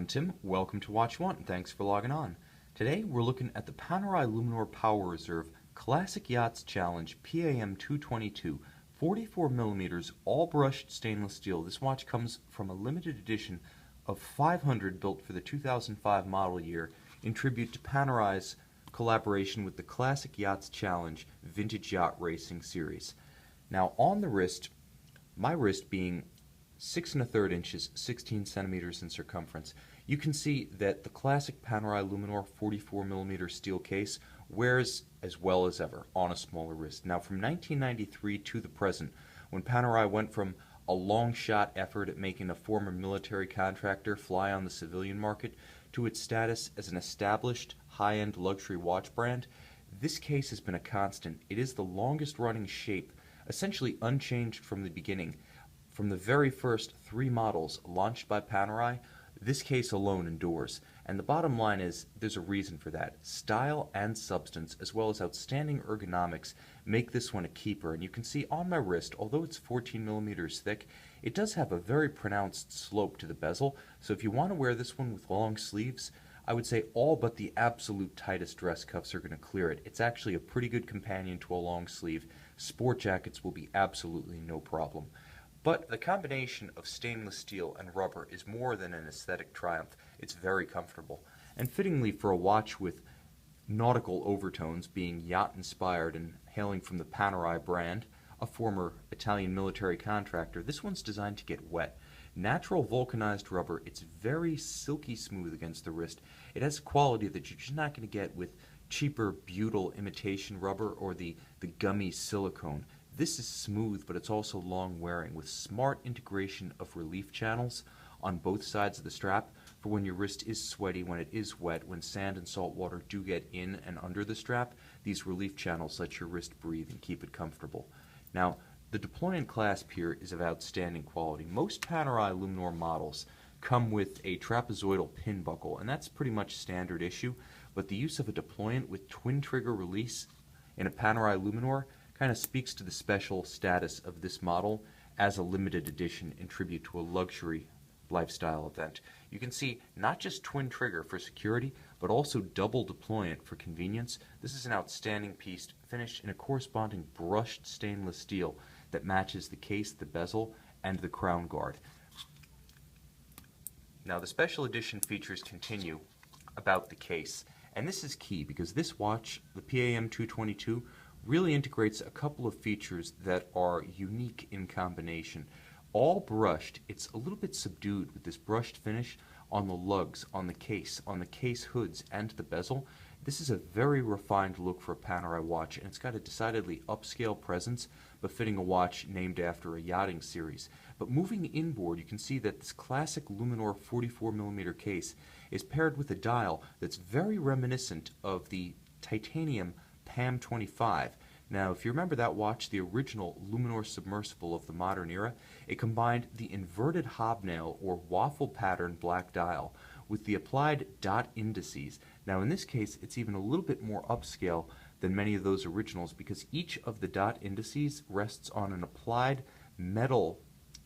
I'm Tim. Welcome to Watch One. Thanks for logging on. Today we're looking at the Panerai Luminor Power Reserve Classic Yachts Challenge PAM 222, 44mm all brushed stainless steel. This watch comes from a limited edition of 500 built for the 2005 model year in tribute to Panerai's collaboration with the Classic Yachts Challenge Vintage Yacht Racing Series. Now on the wrist, my wrist being 6 1/3 inches, 16 centimeters in circumference, you can see that the classic Panerai Luminor 44mm steel case wears as well as ever on a smaller wrist. Now from 1993 to the present, when Panerai went from a long shot effort at making a former military contractor fly on the civilian market to its status as an established high-end luxury watch brand, this case has been a constant. It is the longest running shape, essentially unchanged from the beginning. From the very first 3 models launched by Panerai, this case alone endures. And the bottom line is, there's a reason for that. Style and substance, as well as outstanding ergonomics, make this one a keeper. And you can see on my wrist, although it's 14mm thick, it does have a very pronounced slope to the bezel. So if you want to wear this one with long sleeves, I would say all but the absolute tightest dress cuffs are going to clear it. It's actually a pretty good companion to a long sleeve. Sport jackets will be absolutely no problem. But the combination of stainless steel and rubber is more than an aesthetic triumph. It's very comfortable. And fittingly for a watch with nautical overtones, being yacht-inspired and hailing from the Panerai brand, a former Italian military contractor, this one's designed to get wet. Natural vulcanized rubber, it's very silky smooth against the wrist. It has a quality that you're just not going to get with cheaper butyl imitation rubber or the gummy silicone. This is smooth, but it's also long wearing with smart integration of relief channels on both sides of the strap for when your wrist is sweaty, when it is wet, when sand and salt water do get in and under the strap. These relief channels let your wrist breathe and keep it comfortable. Now, the deployant clasp here is of outstanding quality. Most Panerai Luminor models come with a trapezoidal pin buckle, and that's pretty much standard issue, but the use of a deployant with twin trigger release in a Panerai Luminor kind of speaks to the special status of this model as a limited edition in tribute to a luxury lifestyle event. You can see not just twin trigger for security, but also double deployant for convenience. This is an outstanding piece finished in a corresponding brushed stainless steel that matches the case, the bezel, and the crown guard. Now the special edition features continue about the case, and this is key because this watch, the PAM 222, really integrates a couple of features that are unique in combination. All brushed, it's a little bit subdued with this brushed finish on the lugs, on the case hoods, and the bezel. This is a very refined look for a Panerai watch, and it's got a decidedly upscale presence, befitting a watch named after a yachting series. But moving inboard, you can see that this classic Luminor 44mm case is paired with a dial that's very reminiscent of the titanium PAM 25. Now, if you remember that watch, the original Luminor submersible of the modern era, it combined the inverted hobnail or waffle pattern black dial with the applied dot indices. Now, in this case, it's even a little bit more upscale than many of those originals because each of the dot indices rests on an applied metal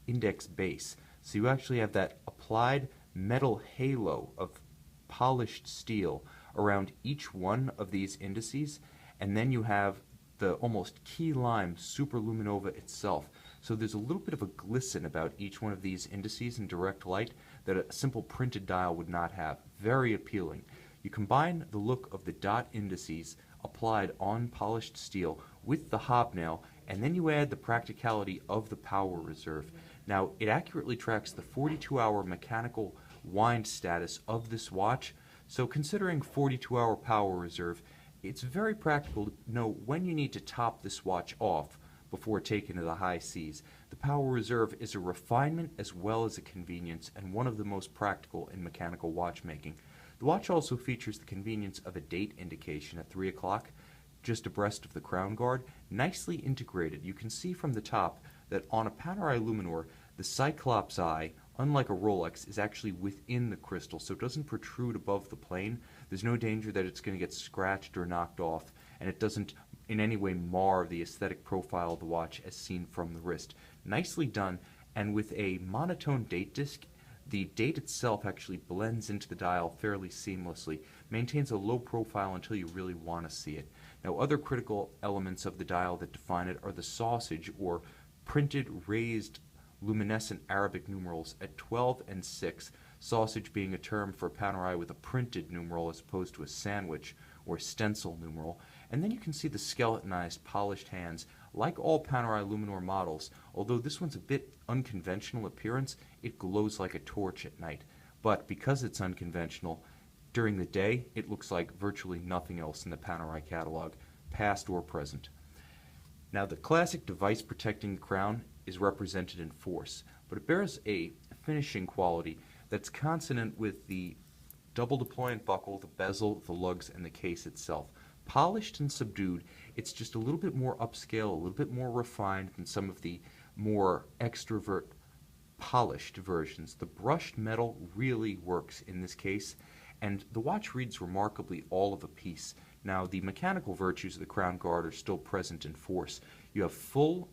index base. So you actually have that applied metal halo of polished steel around each one of these indices, and then you have the almost key lime superluminova itself. So there's a little bit of a glisten about each one of these indices in direct light that a simple printed dial would not have. Very appealing. You combine the look of the dot indices applied on polished steel with the hobnail, and then you add the practicality of the power reserve. Now, it accurately tracks the 42-hour mechanical wind status of this watch, so considering 42-hour power reserve, it's very practical to know when you need to top this watch off before taking to the high seas. The power reserve is a refinement as well as a convenience, and one of the most practical in mechanical watchmaking. The watch also features the convenience of a date indication at 3 o'clock, just abreast of the crown guard, nicely integrated. You can see from the top that on a Panerai Luminor, the Cyclops eye, unlike a Rolex, is actually within the crystal, so it doesn't protrude above the plane. There's no danger that it's going to get scratched or knocked off, and it doesn't in any way mar the aesthetic profile of the watch as seen from the wrist. Nicely done, and with a monotone date disc, The date itself actually blends into the dial fairly seamlessly, maintains a low profile until you really want to see it. Now, other critical elements of the dial that define it are the sausage, or printed raised luminescent Arabic numerals at 12 and 6, sausage being a term for Panerai with a printed numeral as opposed to a sandwich or stencil numeral. And then you can see the skeletonized, polished hands. Like all Panerai Luminor models, although this one's a bit unconventional appearance, it glows like a torch at night. But because it's unconventional, during the day it looks like virtually nothing else in the Panerai catalog, past or present. Now, the classic device protecting the crown is represented in force, but it bears a finishing quality that's consonant with the double deployment buckle, the bezel, the lugs, and the case itself. Polished and subdued, it's just a little bit more upscale, a little bit more refined than some of the more extrovert polished versions. The brushed metal really works in this case, and the watch reads remarkably all of a piece. Now, the mechanical virtues of the crown guard are still present in force. You have full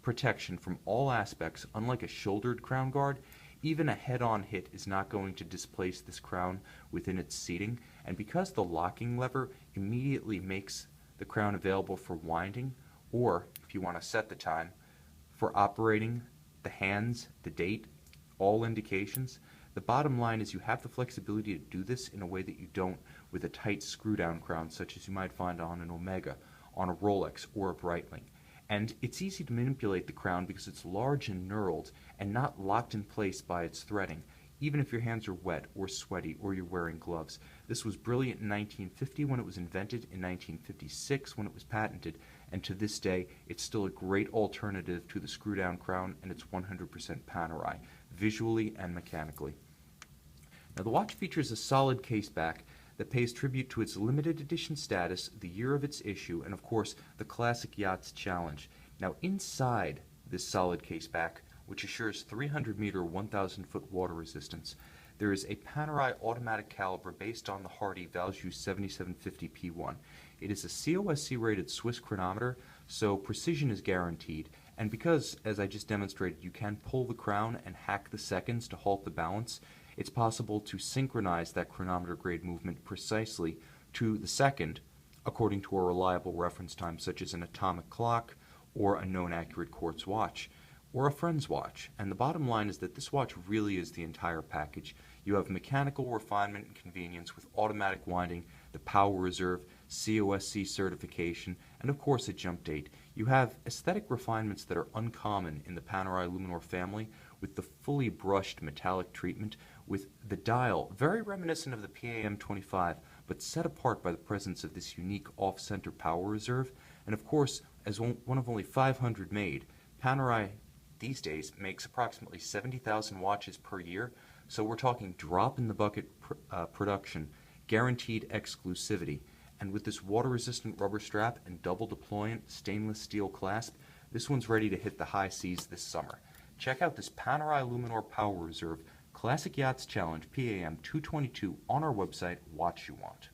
protection from all aspects. Unlike a shouldered crown guard, even a head-on hit is not going to displace this crown within its seating, and because the locking lever immediately makes the crown available for winding, or, if you want to set the time, for operating the hands, the date, all indications, the bottom line is you have the flexibility to do this in a way that you don't with a tight screw-down crown such as you might find on an Omega, on a Rolex, or a Breitling. And it's easy to manipulate the crown because it's large and knurled and not locked in place by its threading, even if your hands are wet or sweaty or you're wearing gloves. This was brilliant in 1950 when it was invented, in 1956 when it was patented, and to this day it's still a great alternative to the screw-down crown, and it's 100% Panerai, visually and mechanically. Now, the watch features a solid case back that pays tribute to its limited edition status, the year of its issue, and of course the classic Yachts challenge. Now, inside this solid case back, which assures 300-meter, 1,000-foot water resistance, there is a Panerai automatic caliber based on the hardy Valjoux 7750 P1. It is a COSC-rated Swiss chronometer, so precision is guaranteed. And because, as I just demonstrated, you can pull the crown and hack the seconds to halt the balance, it's possible to synchronize that chronometer grade movement precisely to the second according to a reliable reference time such as an atomic clock or a known accurate quartz watch or a friend's watch. And the bottom line is that this watch really is the entire package. You have mechanical refinement and convenience with automatic winding, the power reserve, COSC certification, and of course a jump date. You have aesthetic refinements that are uncommon in the Panerai Luminor family, with the fully brushed metallic treatment, with the dial very reminiscent of the PAM 25, but set apart by the presence of this unique off-center power reserve. And of course, as one of only 500 made, Panerai these days makes approximately 70,000 watches per year, so we're talking drop-in-the-bucket production, guaranteed exclusivity. And with this water-resistant rubber strap and double deployant stainless steel clasp, this one's ready to hit the high seas this summer. Check out this Panerai Luminor Power Reserve Classic Yachts Challenge PAM 222 on our website, Watch You Want.